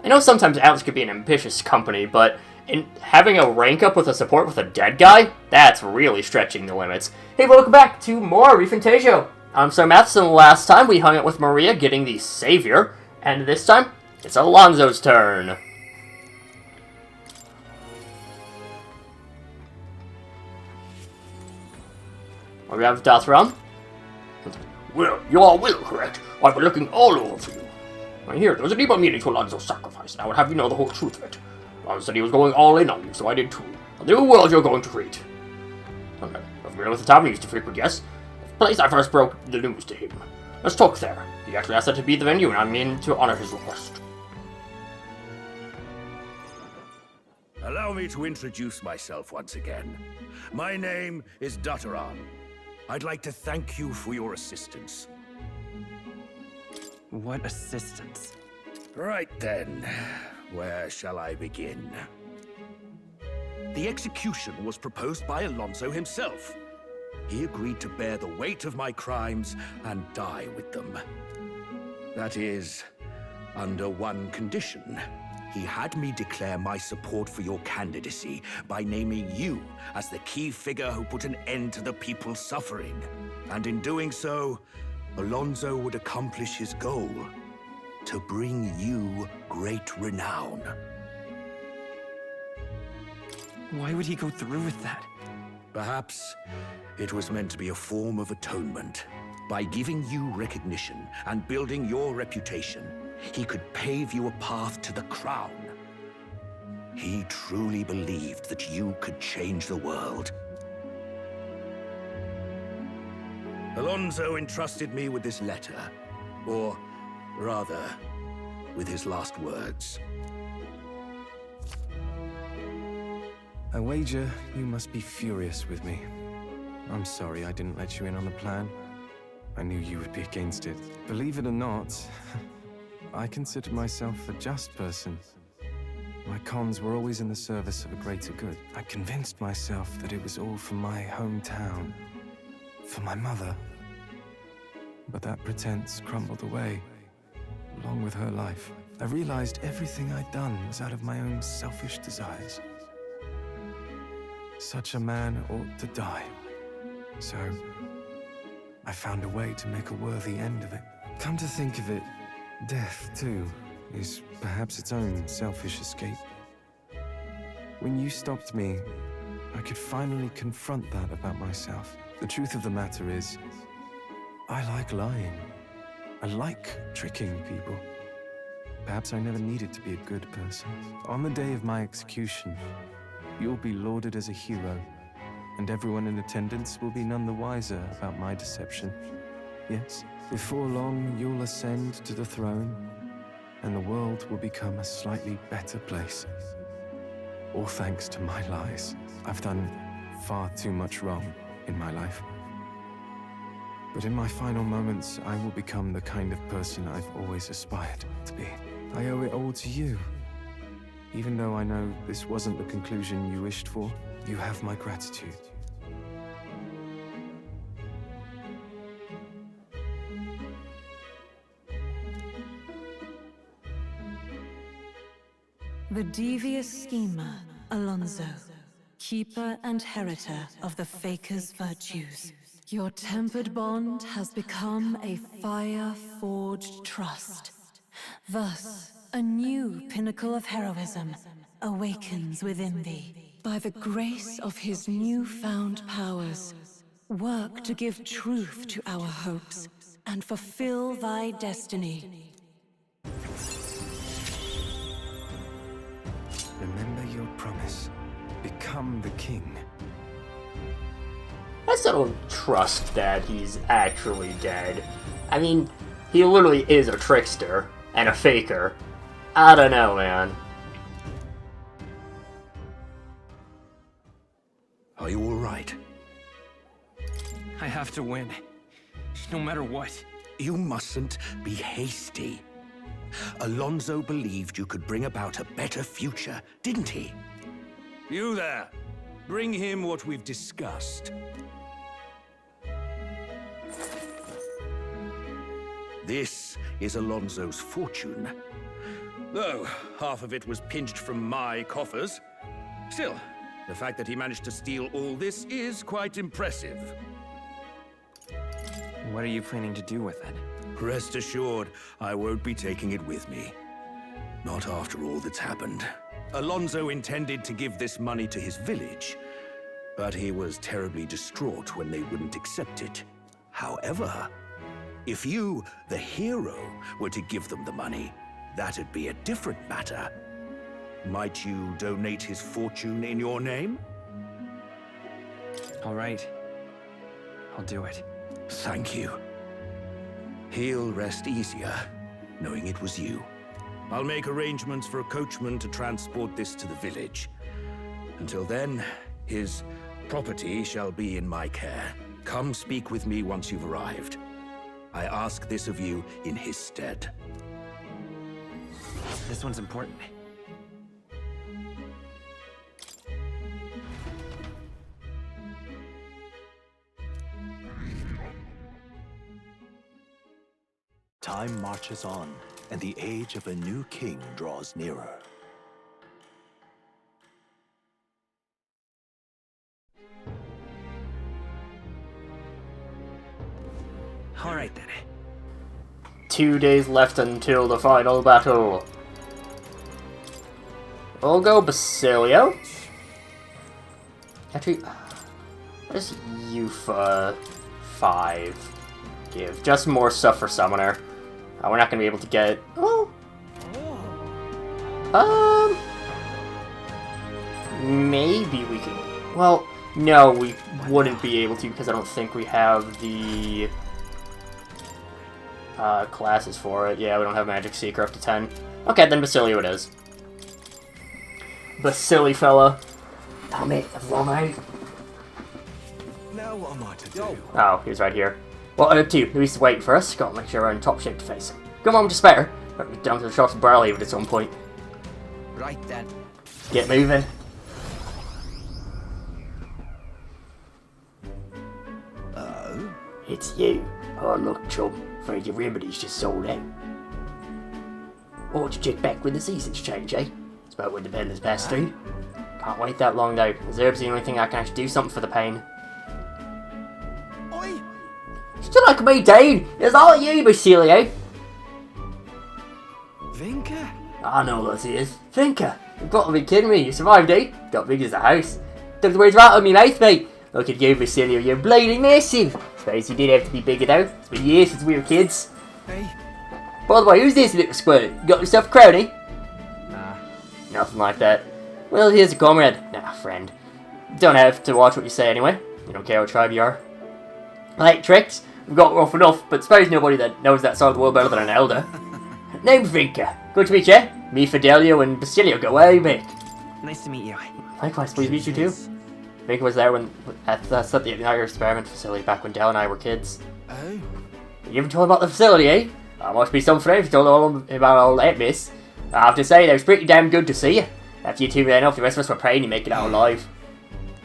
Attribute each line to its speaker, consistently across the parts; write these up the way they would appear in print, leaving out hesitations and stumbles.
Speaker 1: I know sometimes Alex could be an ambitious company, but in having a rank up with a support with a dead guy, that's really stretching the limits. Hey, welcome back to more ReFantazio. I'm SlayerMathis, and last time we hung out with Maria getting the Savior, and this time, it's Alonso's turn. We have Dothram.
Speaker 2: Well, you are will, correct? I've been looking all over for you. I hear there was a deeper meaning to Alonso's sacrifice, and I would have you know the whole truth of it. Alonso said he was going all in on you, so I did too. A new world you're going to create. Okay, I'm familiar with the tavern you used to frequent, yes? The place I first broke the news to him. Let's talk there. He actually asked that to be the venue, and I'm in to honor his request.
Speaker 3: Allow me to introduce myself once again. My name is Dothram. I'd like to thank you for your assistance.
Speaker 4: What assistance?
Speaker 3: Right then, where shall I begin? The execution was proposed by Alonso himself. He agreed to bear the weight of my crimes and die with them. That is, under one condition. He had me declare my support for your candidacy by naming you as the key figure who put an end to the people's suffering. And in doing so, Alonso would accomplish his goal, to bring you great renown.
Speaker 4: Why would he go through with that?
Speaker 3: Perhaps it was meant to be a form of atonement. By giving you recognition and building your reputation, he could pave you a path to the crown. He truly believed that you could change the world. Alonso entrusted me with this letter, or rather, with his last words.
Speaker 5: I wager you must be furious with me. I'm sorry I didn't let you in on the plan. I knew you would be against it. Believe it or not, I considered myself a just person. My cons were always in the service of a greater good. I convinced myself that it was all for my hometown, for my mother. But that pretense crumbled away, along with her life. I realized everything I'd done was out of my own selfish desires. Such a man ought to die. So, I found a way to make a worthy end of it. Come to think of it, death, too, is perhaps its own selfish escape. When you stopped me, I could finally confront that about myself. The truth of the matter is, I like lying. I like tricking people. Perhaps I never needed to be a good person. On the day of my execution, you'll be lauded as a hero, and everyone in attendance will be none the wiser about my deception. Yes, before long, you'll ascend to the throne, and the world will become a slightly better place. All thanks to my lies. I've done far too much wrong in my life. But in my final moments, I will become the kind of person I've always aspired to be. I owe it all to you. Even though I know this wasn't the conclusion you wished for, you have my gratitude.
Speaker 6: The devious schemer, Alonso, keeper and heritor of the Faker's virtues. Your tempered bond has become a fire-forged trust. Thus, a new pinnacle of heroism awakens within thee. By the grace of his newfound powers, work to give truth to our hopes and fulfill thy destiny.
Speaker 5: Remember your promise. Become the king.
Speaker 1: I still don't trust that he's actually dead. I mean, he literally is a trickster and a faker. I don't know, man.
Speaker 3: Are you all right?
Speaker 4: I have to win, no matter what.
Speaker 3: You mustn't be hasty. Alonso believed you could bring about a better future, didn't he? You there! Bring him what we've discussed. This is Alonso's fortune. Though half of it was pinched from my coffers. Still, the fact that he managed to steal all this is quite impressive.
Speaker 4: What are you planning to do with it?
Speaker 3: Rest assured, I won't be taking it with me. Not after all that's happened. Alonso intended to give this money to his village, but he was terribly distraught when they wouldn't accept it. However, if you, the hero, were to give them the money, that'd be a different matter. Might you donate his fortune in your name?
Speaker 4: All right. I'll do it.
Speaker 3: Thank you. He'll rest easier, knowing it was you. I'll make arrangements for a coachman to transport this to the village. Until then, his property shall be in my care. Come speak with me once you've arrived. I ask this of you in his stead.
Speaker 4: This one's important.
Speaker 7: Time marches on, and the age of a new king draws nearer.
Speaker 4: All right then.
Speaker 1: 2 days left until the final battle. We'll go Basilio. Actually, what does Yufa 5 give? Just more stuff for Summoner. We're not going to be able to get... Oh. Maybe we can... Well, no, we wouldn't be able to because I don't think we have the... classes for it. Yeah, we don't have Magic Seeker up to 10. Okay, then Basilio it is. Basili fella. Damn it, I've run out.
Speaker 5: Now what am I to do?
Speaker 1: Oh, he's right here. What up to? He's waiting for us. Gotta make sure we're in top shape to face him. Good moment to spare. Better get down to the shops and barrel even at some point.
Speaker 4: Right then.
Speaker 1: Get moving.
Speaker 7: Oh?
Speaker 2: It's you. Oh, look, chum. Afraid your remedy's just sold out. Ought to check back when the seasons change, eh? It's about when the vendors pass through.
Speaker 1: Can't wait that long though. Is herbs the only thing I can actually do something for the pain?
Speaker 7: Oi!
Speaker 1: Still like me, Dane! Is that you, Basilio?
Speaker 5: Vinka?
Speaker 1: I know what it is. Thinker! You've got to be kidding me. You survived, eh? Got big as a house. Took the words right on me mouth, mate. Look at you, Basilio. You're bleeding massive. Suppose you did have to be bigger though. It's been years since we were kids.
Speaker 5: Hey?
Speaker 1: By the way, who's this little squirt? You got yourself a crony?
Speaker 4: Nah.
Speaker 1: Nothing like that. Well, here's a comrade. Nah, friend. You don't have to watch what you say anyway. You don't care what tribe you are. I like tricks. We've got rough enough, but suppose nobody that knows that side of the world better than an elder. Name Vinka. Good to meet you. Me, Fidelio, and Basilio go way back.
Speaker 4: Nice to meet you.
Speaker 1: Likewise, pleased to meet you too. Vinka was there when at the Igniter experiment facility back when Dell and I were kids.
Speaker 5: Oh?
Speaker 1: You even told him about the facility, eh? I must be some friend if you told all about all that, miss. I have to say, that was pretty damn good to see you. After you two ran off, the rest of us were praying you make it out alive.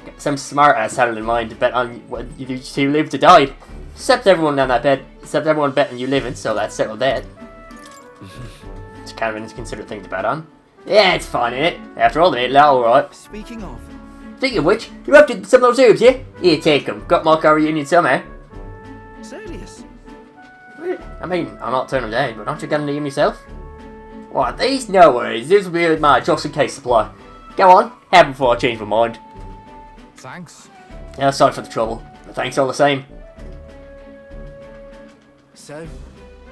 Speaker 1: Got some smart ass had it in mind to bet on what you two lived or died. Except everyone on that bet, except everyone betting you living, so that's settled that. It's kind of an inconsiderate thing to bet on. Yeah, it's fine, innit? After all, they made it out alright.
Speaker 5: Speaking of...
Speaker 1: Speaking of which, you up to some of those herbs, yeah? Here, take them. Got mark our reunion somehow.
Speaker 5: Serious?
Speaker 1: I mean, I'm not turning them down, but aren't you gonna need them yourself? What, these? No worries. This will be my just in case supply. Go on, have them before I change my mind.
Speaker 5: Thanks.
Speaker 1: Yeah, sorry for the trouble, but thanks all the same.
Speaker 5: So?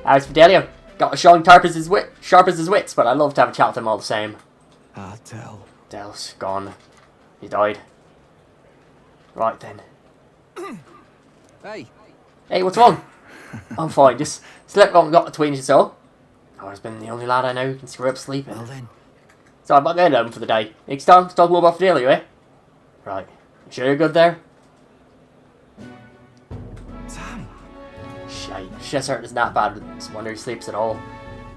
Speaker 1: How's Fidelio? Got a showing sharp as his wits, but I'd love to have a chat with him all the same.
Speaker 5: Dell.
Speaker 1: Dell's gone. He died. Right then.
Speaker 5: Hey.
Speaker 1: Hey, what's wrong? I'm fine, just slept on and got between you so. I've been the only lad I know who can screw up sleeping.
Speaker 5: Well then.
Speaker 1: So I'm not going home for the day. Next time, talk more about Fidelio, eh? Right. You sure you're good there?
Speaker 5: Sam.
Speaker 1: Shite. Shit's hurt is not bad. Just wonder he sleeps at all.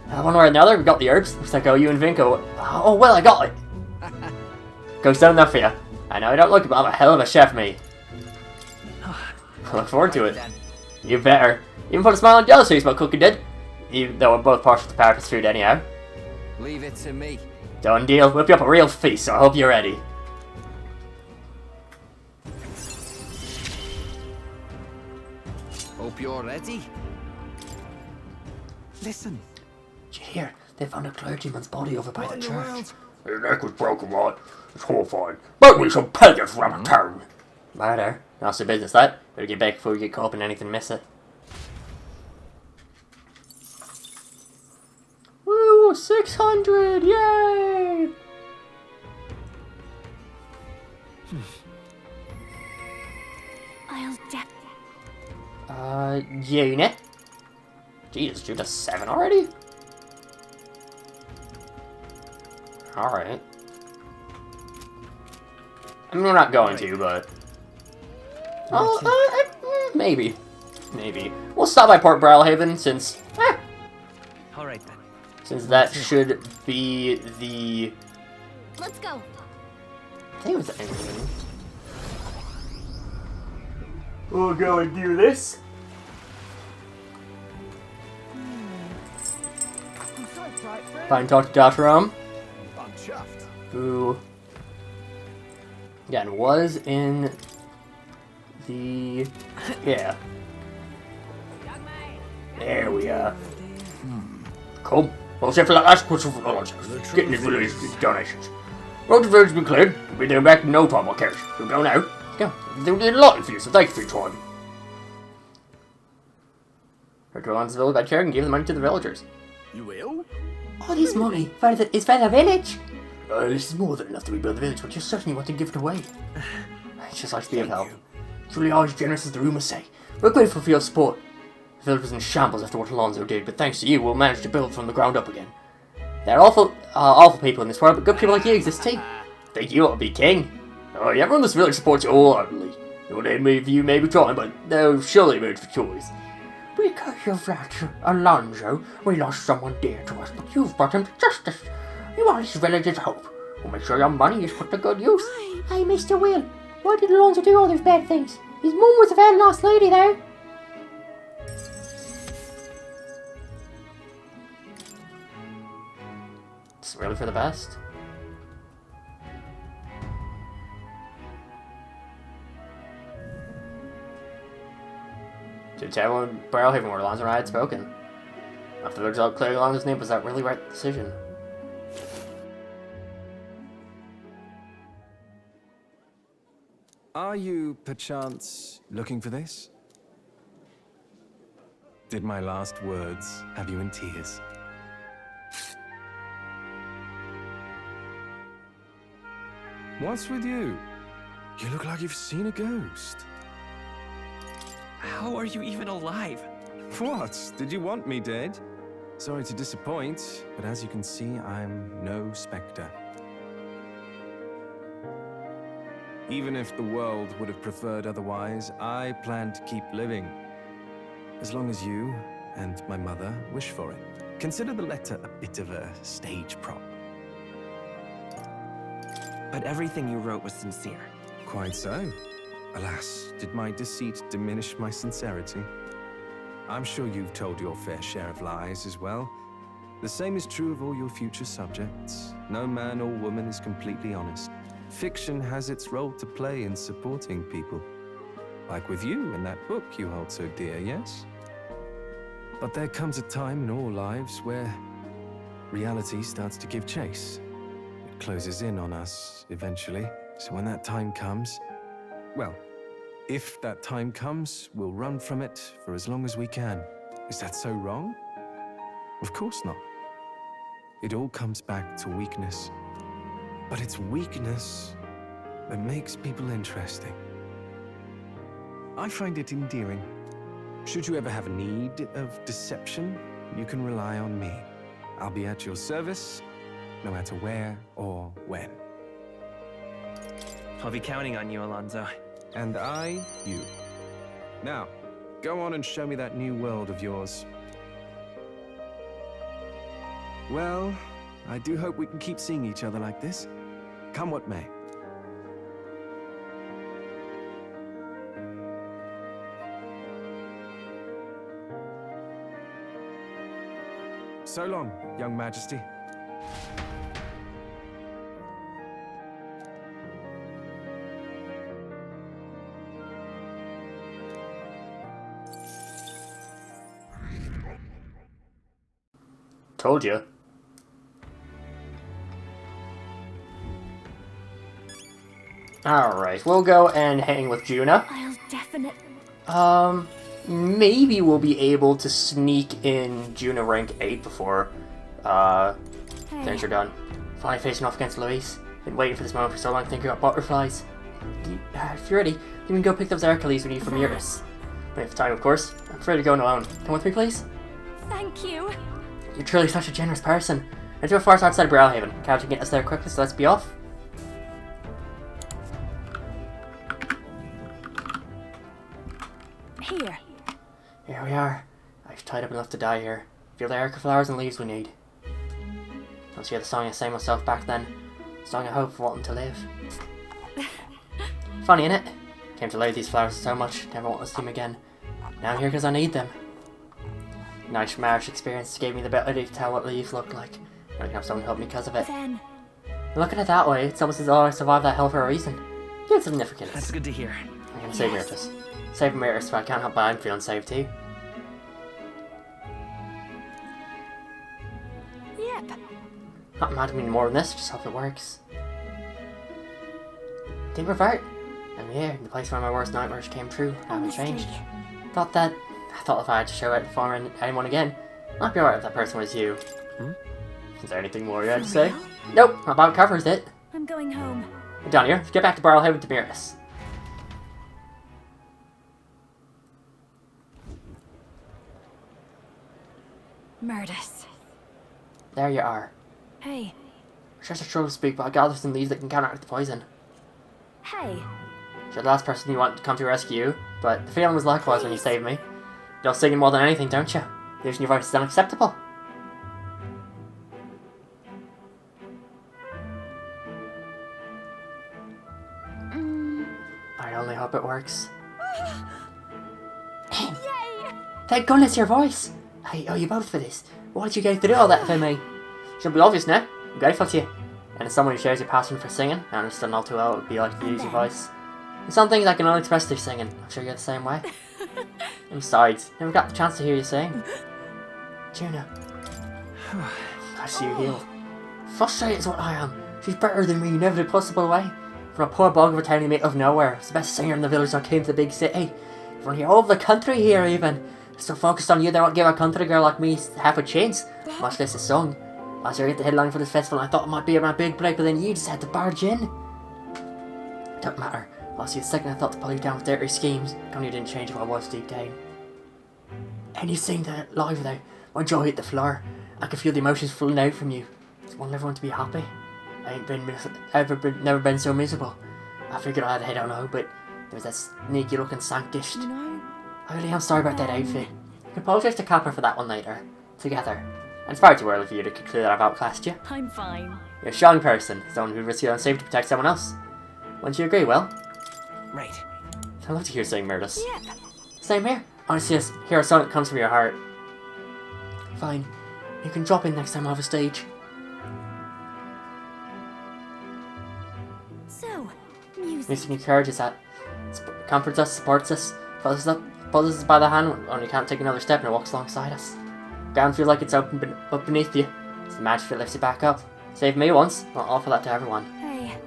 Speaker 1: One way or another, we got the herbs. Looks like you and Vinko. Oh, well, I got it. Goes down enough for you. I know I don't look it, but I'm a hell of a chef, mate. I look forward to it. You better. Even put a smile on Dell's face about cooking did. Even though we're both partial to Paris food anyhow.
Speaker 4: Leave it to me.
Speaker 1: Done deal. Whip you up a real feast, so I hope you're ready.
Speaker 4: Hope you're ready.
Speaker 5: Listen.
Speaker 1: Did you hear? They found a clergyman's body over by the church.
Speaker 2: His neck was broken, right? It's horrifying. Make me some pagans from a town.
Speaker 1: Murder. Not your business, that. Better get back before you get caught up in anything messy. Woo! 600! Yay!
Speaker 8: I'll def.
Speaker 1: Unit? Jesus, you're to 7 already? Alright. I mean, we're not going to, but... Oh, maybe. Maybe. We'll stop by Port Brawlhaven, since...
Speaker 4: Alright then.
Speaker 1: Since that should be the...
Speaker 8: Let's go.
Speaker 1: I think it was the engine. We'll go and do this. Fine, talk to Dr. Rome.
Speaker 3: I'm chuffed.
Speaker 1: Who... Again, was in the... Yeah.
Speaker 2: There we are. Cool. Well, except for that last question for the getting the village donations. Road to village has been cleared. We'll be there back in no time, I care. We'll go now.
Speaker 1: Go.
Speaker 2: They did a lot for you, so thank you for your time.
Speaker 1: Go on to the village by chair and give the money to the villagers.
Speaker 3: You will?
Speaker 1: All this money is for the village.
Speaker 2: This is more than enough to rebuild the village, but you certainly want to give it away.
Speaker 1: It's just like to be of help.
Speaker 2: Truly are as generous as the rumours say.
Speaker 1: We're grateful for your support. The village was in shambles after what Alonso did, but thanks to you, we'll manage to build from the ground up again. There are awful people in this world, but good people like you exist too. Think you ought to be king.
Speaker 2: Oh, yeah, everyone in this village supports you wholeheartedly. Your name of you may be trying, but they'll surely made for choice. Because of that, Alonso, we lost someone dear to us, but you've brought him to justice. You are this village's hope. We'll make sure your money is put to good use.
Speaker 8: Hey, Mr. Will. Why did Alonso do all those bad things? His mum was a very nice lady, though.
Speaker 1: It's really for the best. To tell everyone in Brawlhaven where Alonso and I had spoken. After the result clearing Alonso's name, was that really right decision?
Speaker 5: Are you, perchance, looking for this? Did my last words have you in tears? What's with you? You look like you've seen a ghost.
Speaker 4: How are you even alive?
Speaker 5: What? Did you want me dead? Sorry to disappoint, but as you can see, I'm no spectre. Even if the world would have preferred otherwise, I plan to keep living. As long as you and my mother wish for it. Consider the letter a bit of a stage prop.
Speaker 4: But everything you wrote was sincere.
Speaker 5: Quite so. Alas, did my deceit diminish my sincerity? I'm sure you've told your fair share of lies as well. The same is true of all your future subjects. No man or woman is completely honest. Fiction has its role to play in supporting people. Like with you in that book you hold so dear, yes? But there comes a time in all lives where reality starts to give chase. It closes in on us eventually. So when that time comes, well, if that time comes, we'll run from it for as long as we can. Is that so wrong? Of course not. It all comes back to weakness. But it's weakness that makes people interesting. I find it endearing. Should you ever have a need of deception, you can rely on me. I'll be at your service, no matter where or when.
Speaker 4: I'll be counting on you, Alonso.
Speaker 5: And I, you. Now, go on and show me that new world of yours. Well, I do hope we can keep seeing each other like this. Come what may. So long, young majesty.
Speaker 1: Told you. Alright, we'll go and hang with Juna.
Speaker 9: I'll definitely...
Speaker 1: Maybe we'll be able to sneak in Juna rank 8 before, things are done. Finally facing off against Luis. Been waiting for this moment for so long, thinking about butterflies. If you're ready, you can go pick those Hercules we need from Eurus. Wait for time, of course. I'm free to go alone. Come with me, please?
Speaker 9: Thank you.
Speaker 1: You're truly such a generous person. I do a force outside Browhaven. Can't you get us there quickly, so let's be off?
Speaker 9: Here.
Speaker 1: Here we are. I've tied up enough to die here. Feel the Erica flowers and leaves we need. Don't you hear the song I sang myself back then? The song I hope for wanting to live. Funny, innit? Came to love these flowers so much, never want to see them again. Now I'm here because I need them. Nice marriage experience gave me the ability to tell what leaves look like. I can have someone help me because of it.
Speaker 9: Then...
Speaker 1: Look at it that way, it's almost as though I survived that hell for a reason. Give it significance.
Speaker 4: That's good to hear.
Speaker 1: I'm gonna save Meritus. Save Meritus, but I can't help but I'm feeling safe too.
Speaker 9: Yep.
Speaker 1: Not mad at me more than this, just hope it works. Didn't revert. I'm here, in the place where my worst nightmares came true. I haven't changed. I thought if I had to show it for anyone again, I'd be alright if that person was you. Is there anything more you had to say? Nope, about covers it.
Speaker 9: I'm going home.
Speaker 1: We're done here. Let's get back to Barrelhaven to Meritus.
Speaker 9: Meritus.
Speaker 1: There you are.
Speaker 9: Hey.
Speaker 1: It's just a trouble to speak, but I gathered some leaves that can counteract the poison.
Speaker 9: Hey.
Speaker 1: You're the last person you want to come to rescue, but the feeling was likewise when you saved me. You're singing more than anything, don't you? Losing your voice is unacceptable. I only hope it works.
Speaker 9: Yay!
Speaker 1: Thank goodness your voice! I owe you both for this. Why did you go through all that for me? Should be obvious now. I'm grateful to you. And as someone who shares your passion for singing, I understand all too well what it would be like to use your voice. There's some things I can only express through singing. I'm sure you're the same way. And besides, never got the chance to hear you sing. Juna. I see you healed. Frustrated is what I am. She's better than me in every possible way. From a poor bog of a tiny mate of nowhere. She's the best singer in the village that came to the big city. From here all over the country here even. So focused on you they won't give a country girl like me half a chance. Much less a song. Last year I hit the headline for this festival and I thought it might be my big break, but then you just had to barge in. Don't matter. Last year the second I thought to pull you down with dirty schemes. Only didn't change who I was deep down. And you sing that live though. My jaw hit the floor. I could feel the emotions flowing out from you. I just want everyone to be happy. I ain't never been so miserable. I figured I had a head on no, but there was that sneaky looking sanctish.
Speaker 9: You know,
Speaker 1: I really am sorry about that outfit. You can apologise to Kappa for that one later. Together. And it's far too early for you to conclude that I've outclassed you.
Speaker 9: I'm fine.
Speaker 1: You're a strong person, someone who risks your own safety to protect someone else. Wouldn't you agree, Will?
Speaker 4: Right.
Speaker 1: I love to hear saying Meritus.
Speaker 9: Yep.
Speaker 1: Same here. Honestly, hear a song that comes from your heart. Fine. You can drop in next time I have a stage.
Speaker 9: So, music.
Speaker 1: Music encourages that. Comforts us, supports us, pulls us by the hand when we can't take another step and it walks alongside us. Ground feels like it's open up beneath you. It's the magic that lifts you back up. Saved me once, I'll offer that to everyone.
Speaker 9: Hey.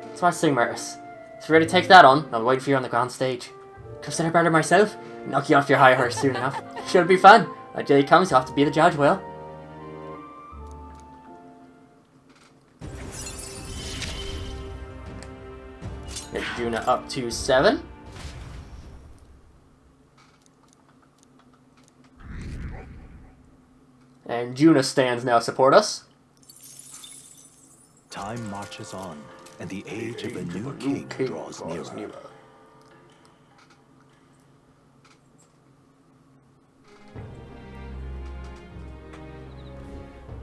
Speaker 1: That's why I sing Meritus. If you're ready to take that on, I'll wait for you on the grand stage. Consider better myself, knock you off your high horse soon enough. Should be fun. When day comes, you'll have to be the judge, Will. Get Juna up to 7. And Juna stands now support us.
Speaker 7: Time marches on, and the age of a new king draws nearer.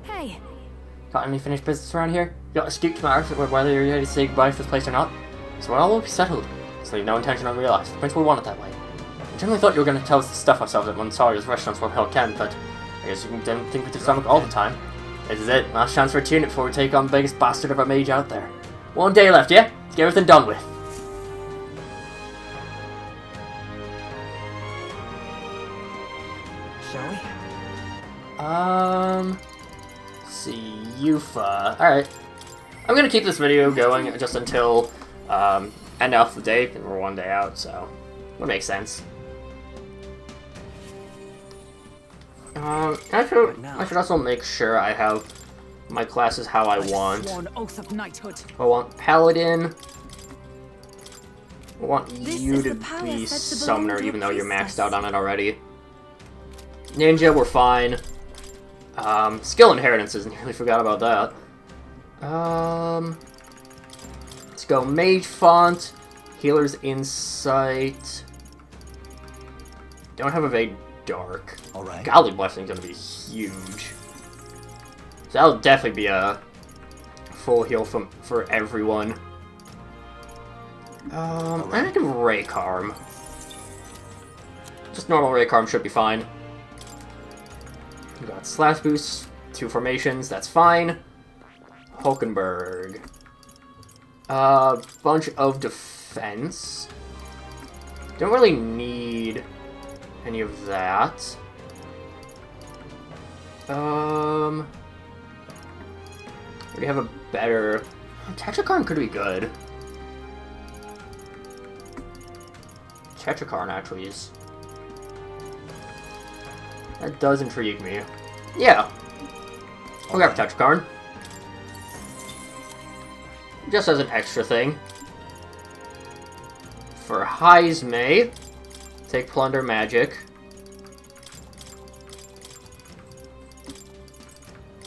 Speaker 9: Hey.
Speaker 1: Got any finished business around here? You got to speak tomorrow whether you're ready to say goodbye to this place or not. So all will be settled. So leave no intention unrealized. The prince will want it that way. I generally thought you were going to tell us to stuff ourselves at Monsaria's restaurants where we all can, but I guess you can think with your stomach all the time. This is it. Last chance for a tune-up before we take on the biggest bastard of a mage out there. One day left, yeah? Let's get everything done with.
Speaker 4: Shall we?
Speaker 1: see, Yufa. Alright. I'm gonna keep this video going just until end of the day, and we're one day out, so it makes sense. I should also make sure I have my classes how I want.
Speaker 6: Oath of knighthood.
Speaker 1: I want Paladin. I want
Speaker 9: This
Speaker 1: you
Speaker 9: is
Speaker 1: to
Speaker 9: the power
Speaker 1: be
Speaker 9: said to belong
Speaker 1: Summoner,
Speaker 9: to a
Speaker 1: even though you're maxed
Speaker 9: priestess.
Speaker 1: out on it already. Ninja, we're fine. Skill Inheritances, nearly forgot about that. Let's go Mage Font, Healer's Insight. Don't have Evade Dark.
Speaker 7: Alright.
Speaker 1: Godly Blessing's gonna be huge. So that'll definitely be a full heal for everyone. And I can Ray Karm. Just normal Ray Karm should be fine. We got Slash Boost, 2 formations, that's fine. Hulkenberg. Bunch of defense. Don't really need any of that. We have a better... Tetrakarn could be good. Tetrakarn actually is... That does intrigue me. Yeah. We'll grab Tetrakarn. Just as an extra thing. For Heismay, take Plunder Magic.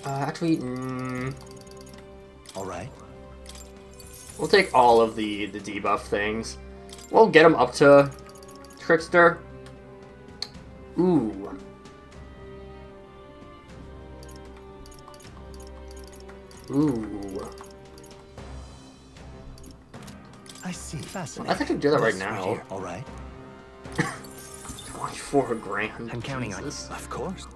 Speaker 1: Actually,
Speaker 7: Alright.
Speaker 1: we'll take all of the debuff things. We'll get them up to Trickster. Ooh. Ooh.
Speaker 7: I see. Fascinating.
Speaker 1: I think I can do that right
Speaker 7: Yes,
Speaker 1: now.
Speaker 7: here. Alright.
Speaker 1: 24 grand.
Speaker 4: I'm counting on you.
Speaker 1: Jesus.
Speaker 7: Of course.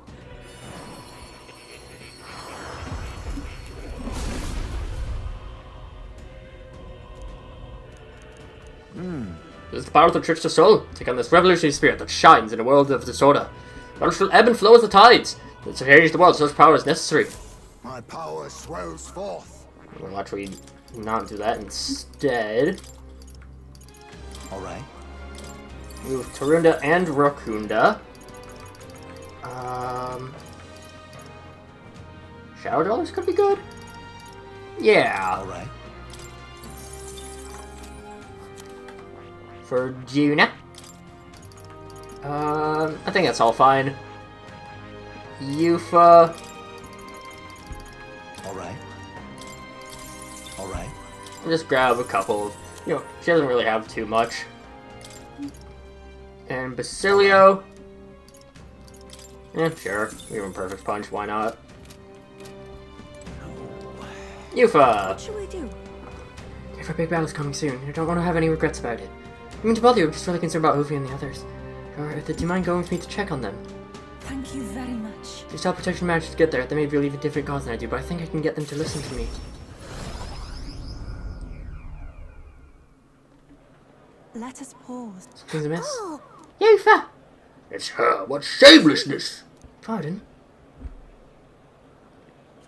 Speaker 1: It is the power of the Trickster Soul. Take on this revolutionary spirit that shines in a world of disorder. But it shall ebb and flow as the tides. To change the world, such power is necessary.
Speaker 3: My power swells forth.
Speaker 1: We'll actually not do that instead.
Speaker 7: Alright.
Speaker 1: Move Tarunda and Rakunda. Shadow Dwellers could be good. Yeah.
Speaker 7: Alright.
Speaker 1: For Juna. I think that's all fine. Yufa.
Speaker 7: Alright. Alright.
Speaker 1: I'll just grab a couple. You know, she doesn't really have too much. And Basilio. Yeah, sure. We have a Perfect Punch, why not? Yufa!
Speaker 9: What should we do?
Speaker 8: If our big battle's coming soon, I don't want to have any regrets about it. I mean to bother you, I'm just really concerned about Ovi and the others. Or, do you mind going with me to check on them?
Speaker 9: Thank you very much.
Speaker 8: If Self Protection manages to get there, they may believe a different cause than I do, but I think I can get them to listen to me.
Speaker 9: Let us pause.
Speaker 8: Something's amiss.
Speaker 9: Oh,
Speaker 8: Yufa!
Speaker 2: It's her. What shamelessness!
Speaker 8: Pardon?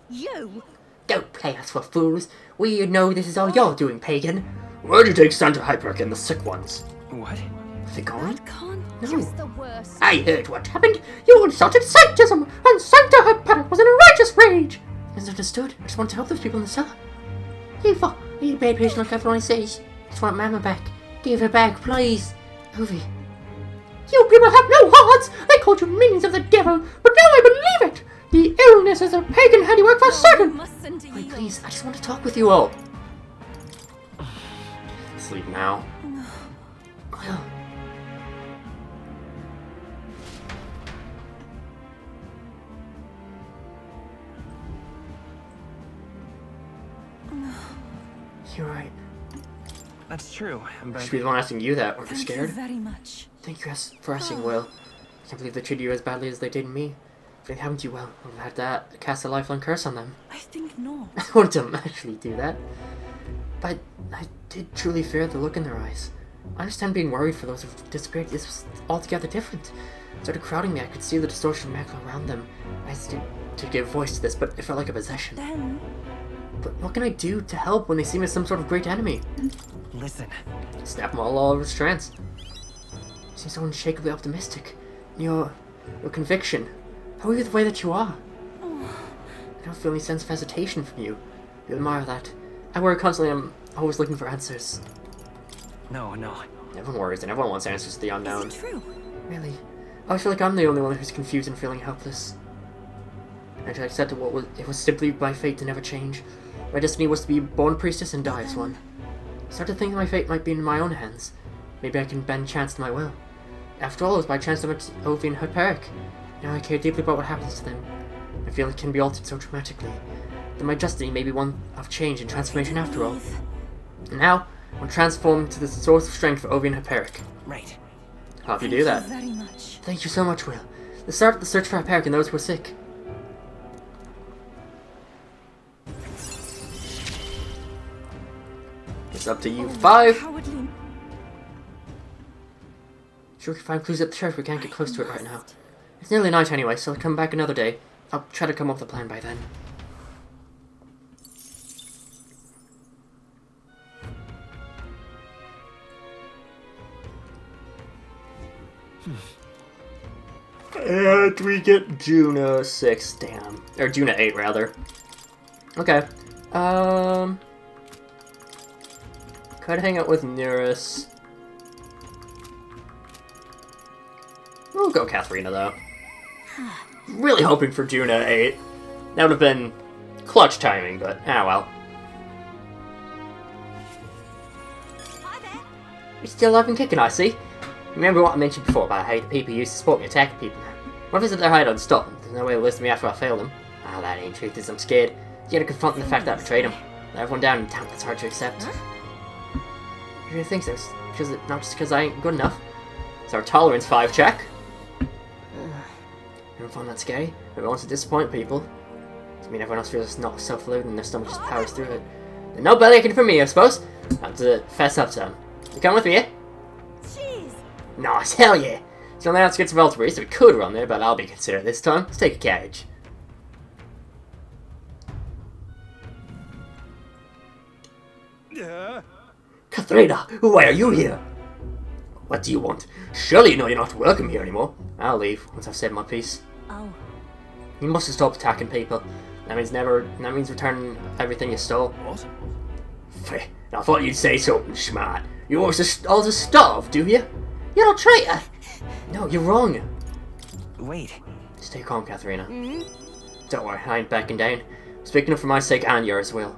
Speaker 9: you!
Speaker 8: Don't play us for fools. We know this is all you're doing, pagan.
Speaker 2: Where'd you take Santa Hyperk and the sick ones?
Speaker 4: What?
Speaker 8: Are they gone?
Speaker 9: That can't
Speaker 8: No.
Speaker 9: just the worst.
Speaker 8: I heard what happened. You insulted Sanctism, and Sancta Hypatic was in a righteous rage. Misunderstood. I just want to help those people in the cellar. Yufa, I need a bad patient like everyone says. I just want Mama back. Give her back, please. Ovi. You people have no hearts! They called you minions of the devil, but now I believe it! The illness is a pagan handiwork for
Speaker 9: You
Speaker 8: certain!
Speaker 9: mustn't
Speaker 8: Wait,
Speaker 9: yield.
Speaker 8: please, I just want to talk with you all.
Speaker 1: Sleep now.
Speaker 8: Well, you're right.
Speaker 4: That's true,
Speaker 1: I
Speaker 4: but
Speaker 1: should be the one asking you that. Were you
Speaker 9: Thank
Speaker 1: scared?
Speaker 9: you very much.
Speaker 8: Thank you for asking, Will. I can't believe they treated you as badly as they did me. If it happened to you, well, I would have had to cast a lifelong curse on them.
Speaker 9: I think not.
Speaker 8: I wanted to actually do that. But I did truly fear the look in their eyes. I understand being worried for those who've disappeared. This was altogether different. It started crowding me. I could see the distortion macula around them. I
Speaker 1: to give voice to this, but it felt like a possession.
Speaker 9: Then...
Speaker 1: But what can I do to help when they see me as some sort of great enemy?
Speaker 4: Listen.
Speaker 1: Snap them all over strands. You seem so unshakably optimistic. Your conviction. How are you the way that you are? I don't feel any sense of hesitation from you. You admire that. I worry constantly. I'm always looking for answers.
Speaker 4: No.
Speaker 1: Everyone worries and everyone wants answers to the unknown.
Speaker 9: Is it true?
Speaker 1: Really? I feel like I'm the only one who's confused and feeling helpless. And I accept it was simply my fate to never change. My destiny was to be born priestess and die as one. I start to think that my fate might be in my own hands. Maybe I can bend chance to my will. After all, it was by chance I met Ovi and Hyperic. Now I care deeply about what happens to them. I feel it can be altered so dramatically. That my destiny may be one of change and transformation after all. And now, I'm transformed to the source of strength for Ovi and Hyperic.
Speaker 4: Right.
Speaker 1: How do you do that?
Speaker 9: Thank you very much.
Speaker 1: Thank you so much, Will. Let's start the search for Hyperic and those who are sick. It's up to you, 5.
Speaker 9: Cowardly.
Speaker 1: Sure, we can find clues at the church. We can't get close to it right now. It's nearly night anyway, so I'll come back another day. I'll try to come up with a plan by then. And we get Juna 6, damn. Or Juna 8, rather. Okay. Could hang out with Nereus. We'll go Katharina, though. Really hoping for Juna 8. That would have been clutch timing, but ah well.
Speaker 9: Hi there.
Speaker 1: You're still alive and kicking, I see. Remember what I mentioned before about how the people used to support me attacking people now? What if it's at their hideout and stop them? There's no way to listen to me after I failed them. Ah, that ain't truth, is I'm scared. You gotta confront the fact that I betrayed him. Let everyone down, and damn, that's hard to accept. You really think so? Because not just because I ain't good enough. It's our tolerance 5 check. You don't find that scary? Everyone wants to disappoint people. I mean, everyone else feels it's not self-loathing and their stomach just powers through it. There's no belly aching for me, I suppose. I have to fess up to him. You come with me, eh?
Speaker 9: Jeez.
Speaker 1: Nice, hell yeah! It's on the outskirts of Altabury, so we could run there, but I'll be considerate this time. Let's take a carriage. Katharina, why are you here? What do you want? Surely you know you're not welcome here anymore. I'll leave once I've said my piece.
Speaker 9: Oh.
Speaker 1: You must have stopped attacking people. That means returning everything you stole.
Speaker 3: What?
Speaker 1: I thought you'd say something smart. You want us all to starve, do you? You're a traitor! No, you're wrong.
Speaker 4: Wait.
Speaker 1: Stay calm, Katharina. Don't worry, I ain't backing down. Speaking up for my sake and yours, Will.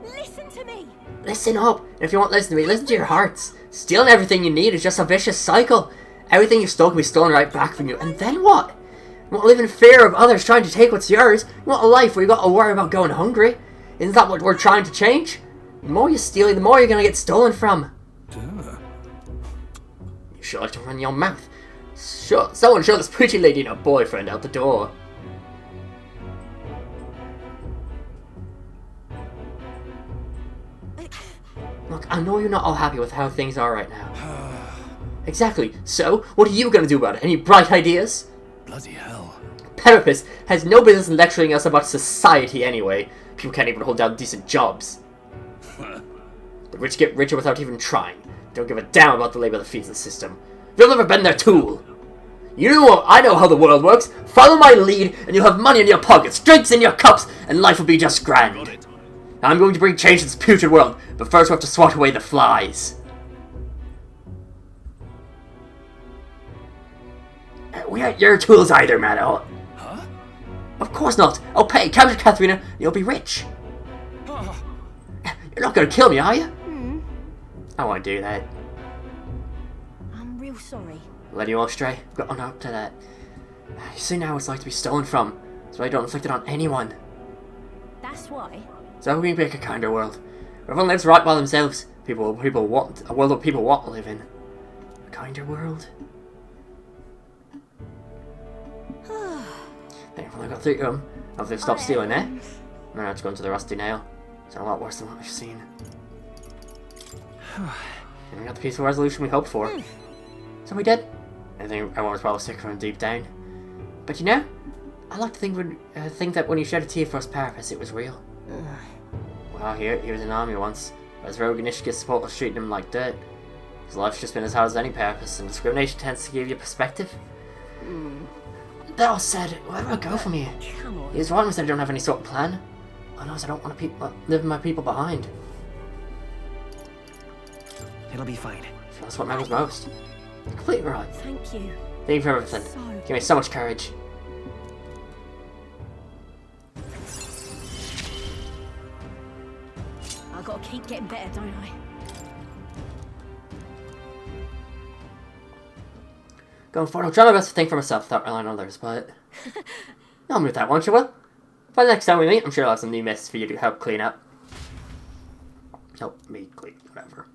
Speaker 9: Listen to me.
Speaker 1: Listen up! And if you won't listen to me, listen to your hearts. Stealing everything you need is just a vicious cycle. Everything you've stole can be stolen right back from you. And then what? You want to live in fear of others trying to take what's yours? You want a life where you got to worry about going hungry? Isn't that what we're trying to change? The more you steal, the more you're going to get stolen from. You sure like to run your mouth. Someone show this pretty lady and her boyfriend out the door. Look, I know you're not all happy with how things are right now. Exactly. So, what are you going to do about it? Any bright ideas?
Speaker 3: Bloody hell.
Speaker 1: Peripus has no business lecturing us about society anyway. People can't even hold down decent jobs. The rich get richer without even trying. Don't give a damn about the labor that feeds the system. You've never been their tool. You know, I know how the world works. Follow my lead, and you'll have money in your pockets, drinks in your cups, and life will be just grand. I'm going to bring change to this putrid world, but first we have to swat away the flies. We aren't your tools either, Maddo.
Speaker 3: Huh?
Speaker 1: Of course not. I'll pay. Capture Katharina, and you'll be rich. You're not going to kill me, are you? I won't do that.
Speaker 9: I'm real sorry.
Speaker 1: Let you all stray. Got on up to that. You see now what it's like to be stolen from. So I don't inflict it on anyone.
Speaker 9: That's why.
Speaker 1: So we make a kinder world. Where everyone lives right by themselves. A world that people want to live in. A kinder world. Thankfully I got through to them. Have they stopped stealing, eh? Now it's going to the Rusty Nail. It's a lot worse than what we've seen. And we got the peaceful resolution we hoped for. So we did. I think everyone was probably sick from deep down.
Speaker 8: But you know, I like to think that when you shed a tear for us Parapus, it was real. Well, he was in the army once, but his rogue Inishka support was treating him like dirt. His life's just been as hard as any Parapus, and discrimination tends to give you perspective. That all said, where do I go from here? He was right when he said I don't have any sort of plan. I know I don't want to leave my people behind.
Speaker 4: It'll be fine.
Speaker 8: That's what matters most. You're completely right.
Speaker 9: Thank you.
Speaker 8: Thank you for everything. Give me so much courage.
Speaker 9: I've got to keep getting better, don't I?
Speaker 8: Going forward, I'll try my best to think for myself without relying on others, but... I'll move that, won't you, Will? By the next time we meet, I'm sure I'll have some new messes for you to help clean up. Help me clean, whatever.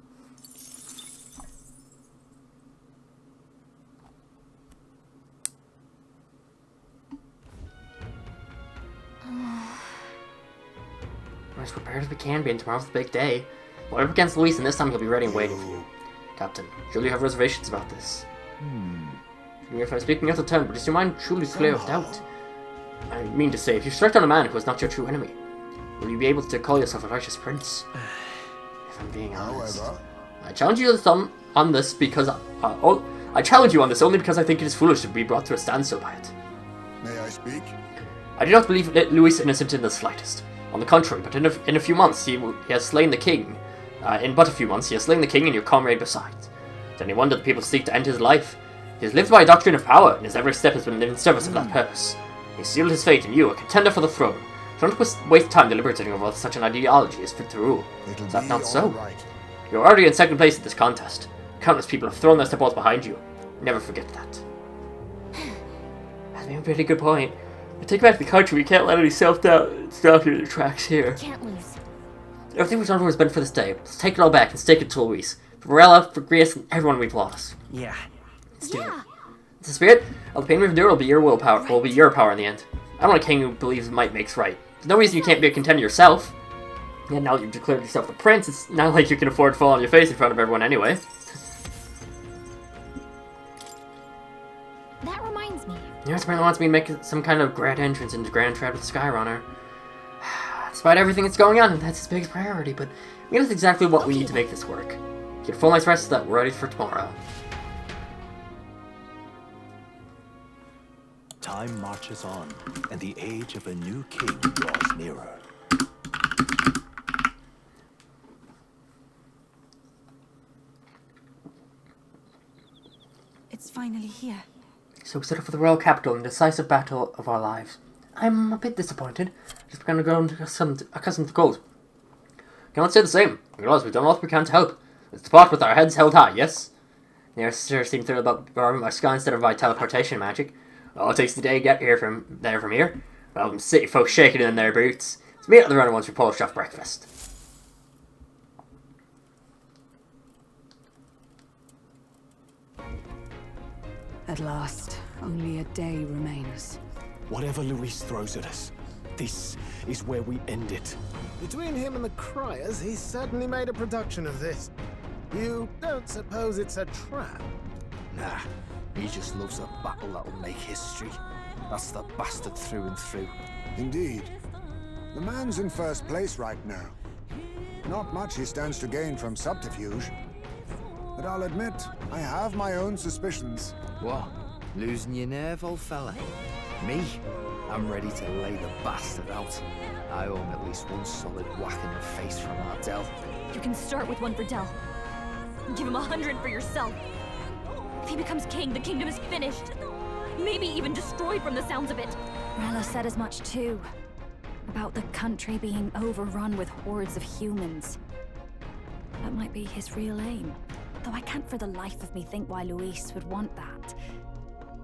Speaker 8: We're as prepared as we can be, and tomorrow's the big day. We're up against Luis, and this time he'll be ready and waiting for you. Captain, surely you have reservations about this. If I'm speaking out of turn, but is your mind truly clear of doubt? I mean to say, if you strike down a man who is not your true enemy, will you be able to call yourself a righteous prince? If I'm being honest. I challenge you on this because I challenge you on this only because I think it is foolish to be brought to a standstill by it.
Speaker 10: May I speak?
Speaker 8: I do not believe that Louis is innocent in the slightest. On the contrary, but in a few months he has slain the king. In but a few months he has slain the king and your comrade besides. Is any wonder that people seek to end his life? He has lived by a doctrine of power, and his every step has been in service of that purpose. He sealed his fate in you, a contender for the throne. Don't waste time deliberating over such an ideology as fit to rule. Is that not so? You're already in second place at this contest. Countless people have thrown their supports behind you. Never forget that. That's been a pretty good point. We take back the country, we can't let any self-doubt stop you in the tracks here.
Speaker 9: Can't lose.
Speaker 8: Everything we've done has been for this day. Let's take it all back and stake it to Luis. For Varela, for Grias, and everyone we've lost.
Speaker 4: Yeah.
Speaker 8: Let's do it. It's the spirit. All the pain we've endured will be your willpower. Will be your power in the end. I don't want a king who believes might makes right. There's no reason you can't be a contender yourself. And now that you've declared yourself the prince, it's not like you can afford to fall on your face in front of everyone anyway.
Speaker 9: That reminds me.
Speaker 8: Nurse apparently wants me to make some kind of grand entrance into Grand Trap with Skyrunner. Despite everything that's going on, that's his biggest priority, but I mean, that's exactly what we need to make this work. Get a full night's rest so that we're ready for tomorrow.
Speaker 7: Time marches on, and the age of a new king draws nearer.
Speaker 6: It's finally here.
Speaker 8: So we set up for the royal capital in the decisive battle of our lives. I'm a bit disappointed. Just begun to grow accustomed to cold. Cannot say the same. We realize we've done all we can to help. Let's depart with our heads held high, yes? The sure seemed thrilled about borrowing my sky instead of my teleportation magic. All it takes the day to get here from here. Well, them city folks shaking in their boots. Let's meet at the runner once we polished off breakfast.
Speaker 6: At last, only a day remains.
Speaker 3: Whatever Luis throws at us, this is where we end it.
Speaker 11: Between him and the Criers, he's certainly made a production of this. You don't suppose it's a trap?
Speaker 3: Nah, he just loves a battle that'll make history. That's the bastard through and through.
Speaker 10: Indeed. The man's in first place right now. Not much he stands to gain from subterfuge. But I'll admit, I have my own suspicions.
Speaker 12: What? Losing your nerve, old fella? Me? I'm ready to lay the bastard out. I owe him at least one solid whack in the face from Ardell.
Speaker 9: You can start with one for Dell. Give him 100 for yourself. If he becomes king, the kingdom is finished. Maybe even destroyed from the sounds of it.
Speaker 13: Rella said as much too. About the country being overrun with hordes of humans. That might be his real aim. Though I can't for the life of me think why Luis would want that.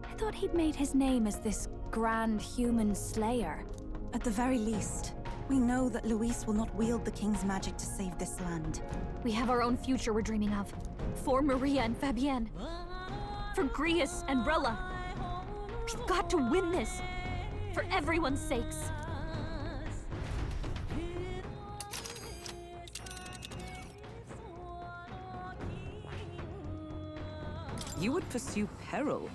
Speaker 13: I thought he'd made his name as this grand human slayer.
Speaker 6: At the very least, we know that Luis will not wield the king's magic to save this land.
Speaker 9: We have our own future we're dreaming of. For Maria and Fabienne. For Grias and Rella. We've got to win this. For everyone's sakes.
Speaker 6: You would pursue peril?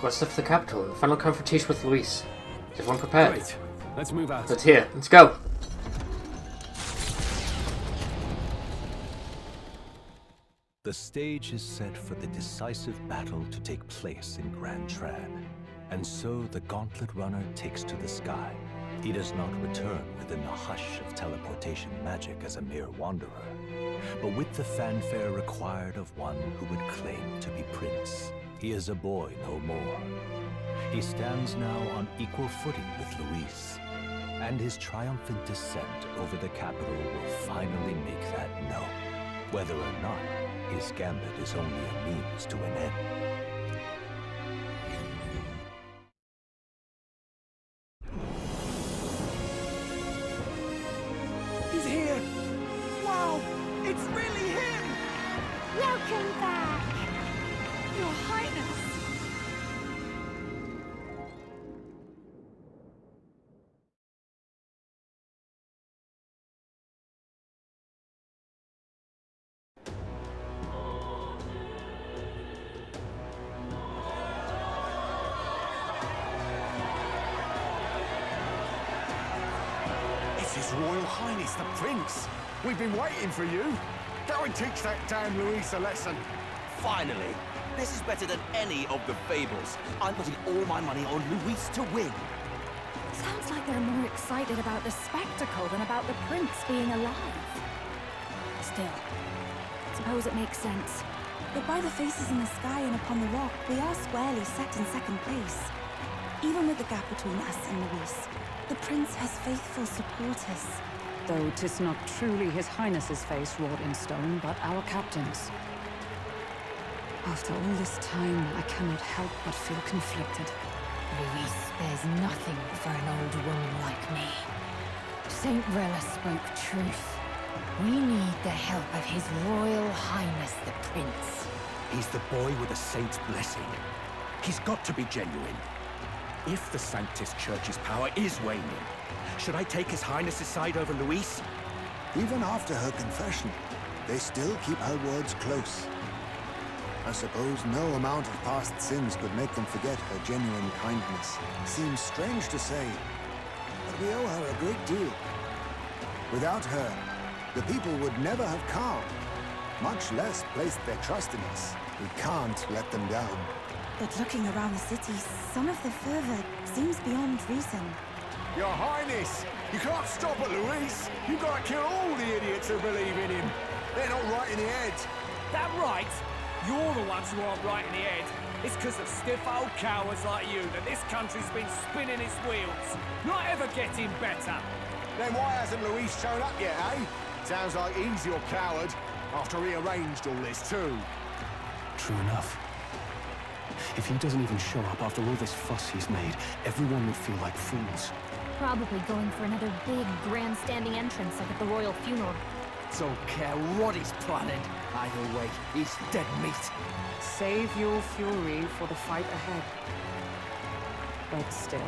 Speaker 1: Quest of the capital, the final confrontation with Luis. Is everyone prepared?
Speaker 5: Great. Let's move out.
Speaker 1: Let's here. Let's go.
Speaker 7: The stage is set for the decisive battle to take place in Grand Trad. And so the Gauntlet Runner takes to the sky. He does not return within the hush of teleportation magic as a mere wanderer, but with the fanfare required of one who would claim to be prince. He is a boy no more. He stands now on equal footing with Luis, and his triumphant descent over the capital will finally make that known, whether or not his gambit is only a means to an end.
Speaker 3: He's here! Wow! It's really him!
Speaker 13: Welcome back! Your Highness!
Speaker 3: It's His Royal Highness the Prince! We've been waiting for you! Go and teach that damn Luis a lesson!
Speaker 14: Finally! This is better than any of the fables. I'm putting all my money on Luis to win.
Speaker 13: Sounds like they're more excited about the spectacle than about the prince being alive. Still, suppose it makes sense.
Speaker 15: But by the faces in the sky and upon the rock, we are squarely set in second place. Even with the gap between us and Luis, the prince has faithful supporters.
Speaker 16: Though 'tis not truly His Highness's face wrought in stone, but our captain's. After all this time, I cannot help but feel conflicted.
Speaker 17: Luis spares nothing for an old woman like me. Saint Rella spoke truth. We need the help of His Royal Highness the Prince.
Speaker 3: He's the boy with a saint's blessing. He's got to be genuine. If the Sanctus Church's power is waning, should I take His Highness's side over Luis?
Speaker 10: Even after her confession, they still keep her words close. I suppose no amount of past sins could make them forget her genuine kindness. Seems strange to say, but we owe her a great deal. Without her, the people would never have calmed, much less placed their trust in us. We can't let them down.
Speaker 15: But looking around the city, some of the fervor seems beyond reason.
Speaker 3: Your Highness, you can't stop at Luis. You've got to kill all the idiots who believe in him. They're not right in the head.
Speaker 18: That right? You're the ones who aren't right in the head. It's because of stiff old cowards like you that this country's been spinning its wheels. Not ever getting better.
Speaker 3: Then why hasn't Luis shown up yet, eh? Sounds like he's your coward, after he arranged all this too.
Speaker 5: True enough. If he doesn't even show up after all this fuss he's made, everyone would feel like fools.
Speaker 9: Probably going for another big, grandstanding entrance like at the royal funeral.
Speaker 12: Don't care what he's planning. Either way, he's dead meat.
Speaker 16: Save your fury for the fight ahead. But still.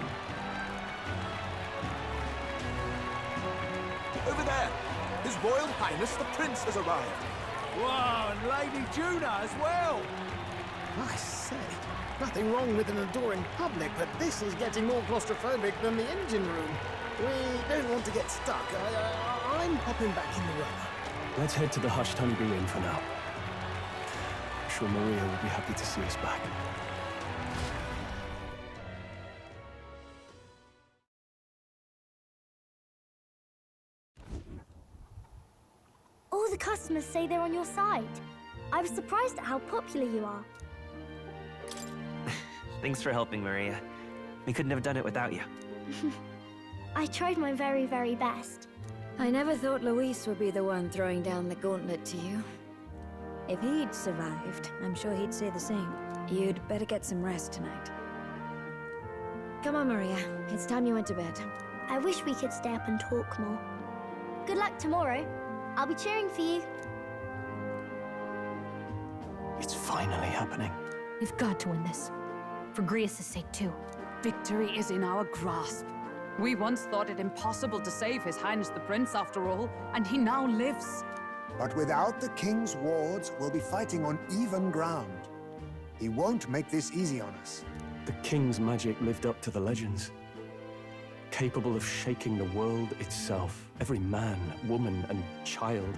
Speaker 14: Over there! His Royal Highness the Prince has arrived.
Speaker 18: Whoa, and Lady Juna as well!
Speaker 11: I say, nothing wrong with an adoring public, but this is getting more claustrophobic than the engine room. We don't want to get stuck. I'm popping back in the rubber.
Speaker 5: Let's head to the hushed honeybee inn for now. I'm sure Maria will be happy to see us back.
Speaker 9: All the customers say they're on your side. I was surprised at how popular you are.
Speaker 19: Thanks for helping, Maria. We couldn't have done it without you.
Speaker 9: I tried my very, very best.
Speaker 20: I never thought Luis would be the one throwing down the gauntlet to you. If he'd survived, I'm sure he'd say the same. You'd better get some rest tonight. Come on, Maria. It's time you went to bed.
Speaker 9: I wish we could stay up and talk more. Good luck tomorrow. I'll be cheering for you.
Speaker 5: It's finally happening.
Speaker 17: We've got to win this. For Grius' sake, too.
Speaker 16: Victory is in our grasp. We once thought it impossible to save His Highness the Prince after all, and he now lives.
Speaker 10: But without the king's wards, we'll be fighting on even ground. He won't make this easy on us.
Speaker 5: The king's magic lived up to the legends. Capable of shaking the world itself. Every man, woman, and child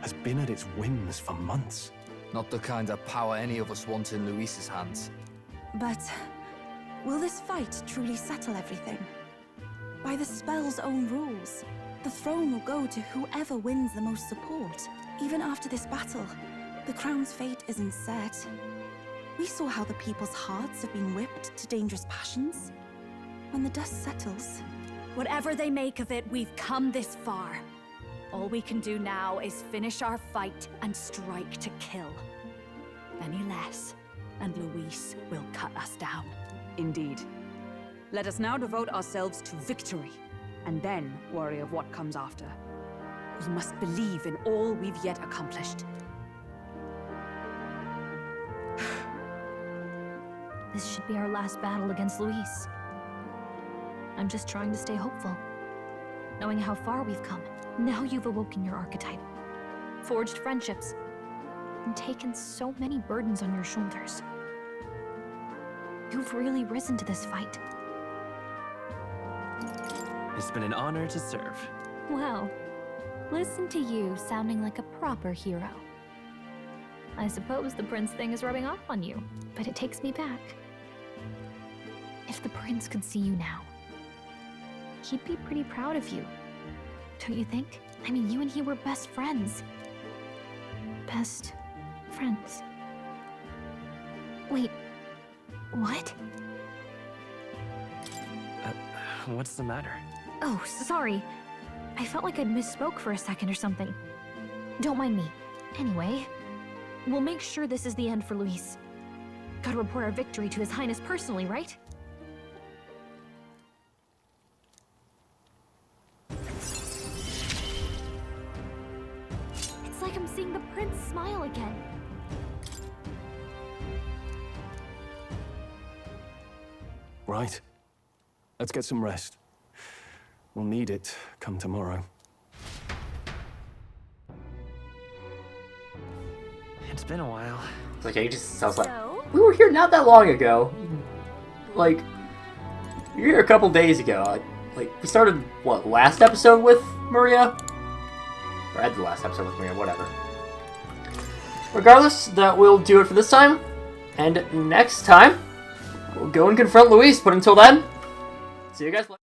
Speaker 5: has been at its whims for months.
Speaker 12: Not the kind of power any of us want in Luis's hands.
Speaker 15: But will this fight truly settle everything? By the spell's own rules, the throne will go to whoever wins the most support. Even after this battle, the crown's fate isn't set. We saw how the people's hearts have been whipped to dangerous passions. When the dust settles...
Speaker 13: Whatever they make of it, we've come this far. All we can do now is finish our fight and strike to kill. Any less, and Luis will cut us down.
Speaker 16: Indeed. Let us now devote ourselves to victory, and then worry of what comes after. We must believe in all we've yet accomplished.
Speaker 9: This should be our last battle against Luis. I'm just trying to stay hopeful, knowing how far we've come. Now you've awoken your archetype, forged friendships, and taken so many burdens on your shoulders. You've really risen to this fight.
Speaker 19: It's been an honor to serve.
Speaker 9: Wow. Listen to you sounding like a proper hero. I suppose the prince thing is rubbing off on you, but it takes me back. If the prince could see you now, he'd be pretty proud of you. Don't you think? I mean, you and he were best friends. Best friends. Wait, what?
Speaker 19: What's the matter?
Speaker 9: Oh, sorry. I felt like I'd misspoke for a second or something. Don't mind me. Anyway, we'll make sure this is the end for Luis. Gotta report our victory to His Highness personally, right? It's like I'm seeing the prince smile again.
Speaker 5: Right. Let's get some rest. We'll need it come tomorrow.
Speaker 19: It's been a while.
Speaker 1: It's like ages. Sounds like we were here not that long ago. Like you were here a couple days ago. Like we started what last episode with Maria? Or I had the last episode with Maria. Whatever. Regardless, that will do it for this time. And next time, we'll go and confront Luis. But until then, see you guys later.